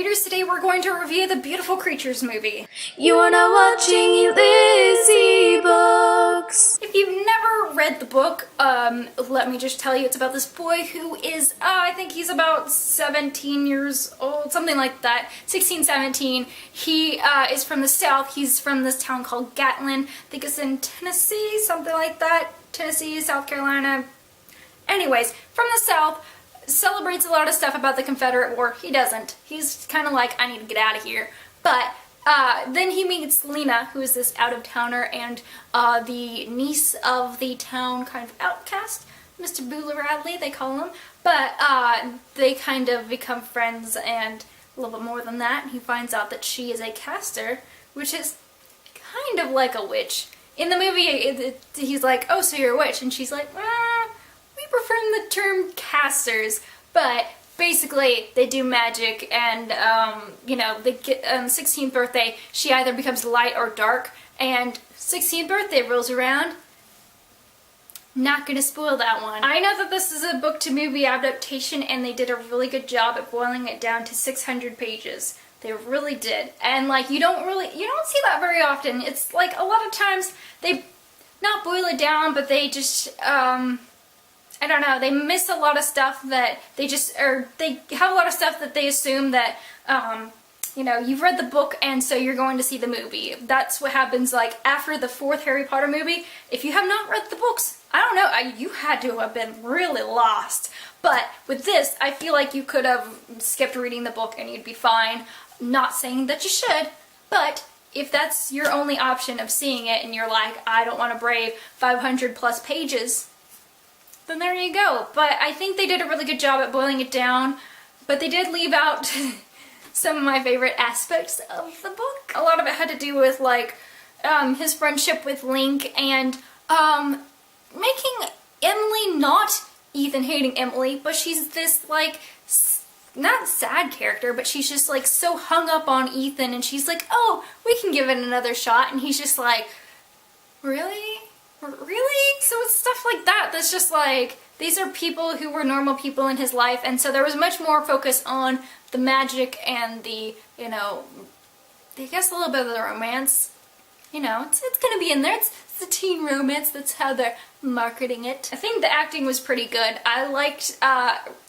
readers. Today we're going to review the Beautiful Creatures movie. You are now watching Elizziebooks. If you've never read the book, let me just tell you, it's about this boy who is, I think he's about 17 years old, something like that, 16, 17. He is from the South. He's from this town called Gatlin. I think it's in Tennessee, something like that. Tennessee, South Carolina. Anyways, from the South. Celebrates a lot of stuff about the Confederate War. He doesn't. He's kind of like, I need to get out of here. But then he meets Lena, who is this out-of-towner and the niece of the town kind of outcast. Mr. Booler Radley, they call him. But they kind of become friends, and a little bit more than that. He finds out that she is a caster, which is kind of like a witch. In the movie, he's like, oh, so you're a witch. And she's like, we prefer the term casters, but basically they do magic, and you know, they get 16th birthday, she either becomes light or dark, and 16th birthday rolls around. Not gonna spoil that one. I know that this is a book to movie adaptation, and they did a really good job at boiling it down to 600 pages. They really did. And like, you don't see that very often. It's like a lot of times they not boil it down, but they just I don't know, they miss a lot of stuff that they just, or they have a lot of stuff that they assume that, you know, you've read the book and so you're going to see the movie. That's what happens, like, after the 4th Harry Potter movie. If you have not read the books, I don't know, you had to have been really lost. But with this, I feel like you could have skipped reading the book and you'd be fine. Not saying that you should, but if that's your only option of seeing it and you're like, I don't want to brave 500 plus pages, then there you go. But I think they did a really good job at boiling it down, but they did leave out some of my favorite aspects of the book. A lot of it had to do with, like, his friendship with Link, and making Emily not Ethan hating Emily, but she's this, like, not sad character, but she's just, like, so hung up on Ethan, and she's like, oh, we can give it another shot, and he's just like, really? Really? So it's stuff like that that's just like, these are people who were normal people in his life, and so there was much more focus on the magic and the, you know, I guess a little bit of the romance. You know, it's gonna be in there. It's the teen romance. That's how they're marketing it. I think the acting was pretty good. I liked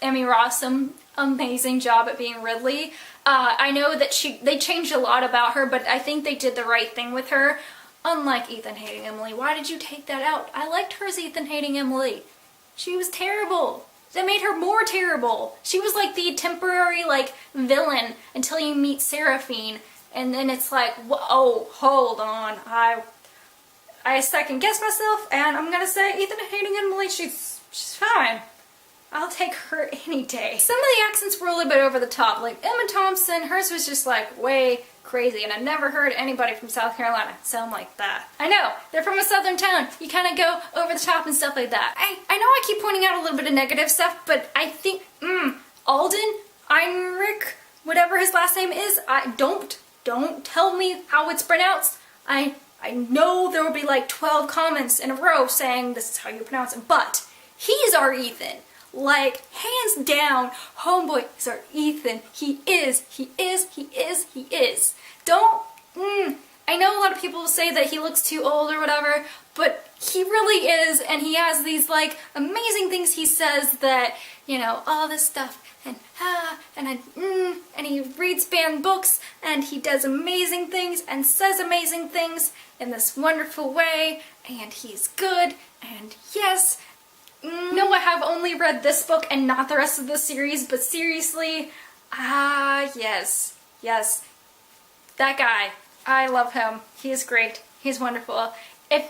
Emmy Rossum. Amazing job at being Ridley. I know that they changed a lot about her, but I think they did the right thing with her. Unlike Ethan hating Emily. Why did you take that out? I liked her as Ethan hating Emily. She was terrible. That made her more terrible. She was like the temporary, like, villain until you meet Seraphine, and then it's like, oh, hold on. I second guess myself, and I'm gonna say Ethan hating Emily, she's fine. I'll take her any day. Some of the accents were a little bit over the top. Like Emma Thompson, hers was just like way crazy, and I've never heard anybody from South Carolina sound like that. I know, they're from a southern town. You kind of go over the top and stuff like that. I know I keep pointing out a little bit of negative stuff, but I think, Alden, Heinrich, whatever his last name is, don't tell me how it's pronounced. I know there will be like 12 comments in a row saying this is how you pronounce it, but he's our Ethan. Like, hands down, homeboy is our Ethan. He is. Don't, I know a lot of people will say that he looks too old or whatever, but he really is, and he has these, like, amazing things he says that, you know, all this stuff, and and he reads banned books, and he does amazing things, and says amazing things in this wonderful way, and he's good, and yes, no, I have only read this book and not the rest of the series, but seriously, yes, that guy, I love him, he is great, he's wonderful. There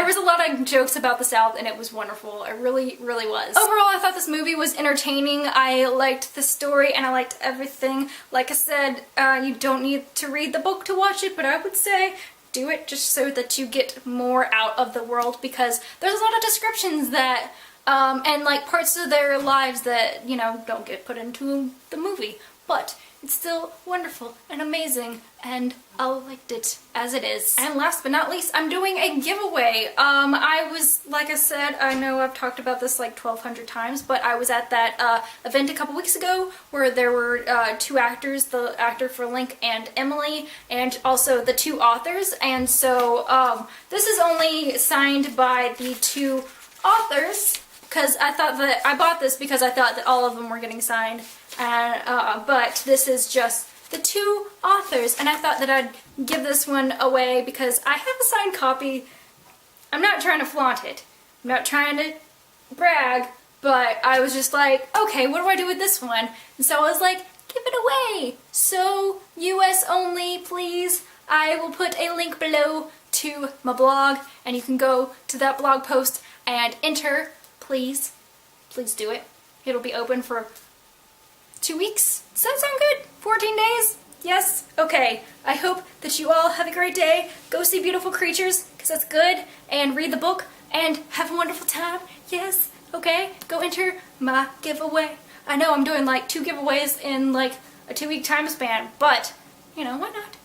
was a lot of jokes about the South, and it was wonderful, it really was. Overall, I thought this movie was entertaining. I liked the story, and I liked everything. Like I said, you don't need to read the book to watch it, but I would say do it just so that you get more out of the world, because there's a lot of descriptions that and like parts of their lives that, you know, don't get put into the movie. But it's still wonderful and amazing, and I liked it as it is. And last but not least, I'm doing a giveaway. I was, like I said, I know I've talked about this like 1,200 times, but I was at that event a couple weeks ago where there were two actors, the actor for Link and Emily, and also the two authors. And so this is only signed by the two authors, because I thought that I bought this because I thought that all of them were getting signed. But this is just the two authors, and I thought that I'd give this one away because I have a signed copy. I'm not trying to flaunt it. I'm not trying to brag, but I was just like, okay, what do I do with this one? And so I was like, give it away. So, US only, please. I will put a link below to my blog, and you can go to that blog post and enter, please. Please do it. It'll be open for 2 weeks? Does that sound good? 14 days? Yes? Okay. I hope that you all have a great day. Go see beautiful creatures, because that's good. And read the book, and have a wonderful time. Yes? Okay? Go enter my giveaway. I know I'm doing like 2 giveaways in like a 2-week time span, but, you know, why not?